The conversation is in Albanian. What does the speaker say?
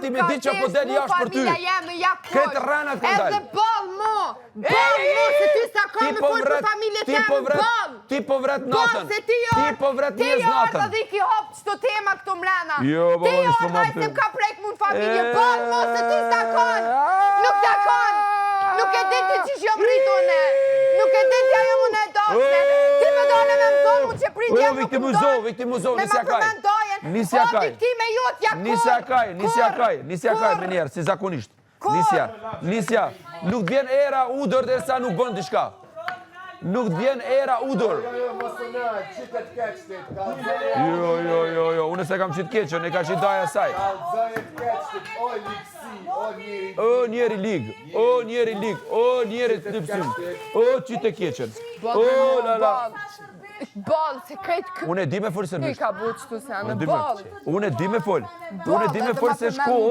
ti me di që po del jashtë për ty. Këtë rënat kanë dalë. Edhe ball mo, se ty s'ka ka me fol për familje të ball. Ti po vret natën. Ti po vret njerëz natën. Ti edhe ki hop çto tema këtu mrena. Jo, ti se ka prek mund familje ball mo, se ty s'ka kon. Nuk ta kon. Nuk e din ti që jam rritone. Nuk e din ti ajo më e dosne. Ti më dole me mëson mu që prit jam nuk më dole. Viktimizov, nisja kaj. Nisja kaj. Viktime jot ja kur. Nisja kaj me njerë, si zakonisht. Nisja, nuk vjen era udër dhe sa nuk bën diçka. Nuk vjen era udër. Jo, unë se kam qitë keqën, e ka qitë daja saj. O njeri lig, o njeri të pësim, o qitë keqën. O lala. Ball, se krejt Unë e di me folë sërbisht. Ka bu qëtu se anë ball. Unë e di me folë se shkollë.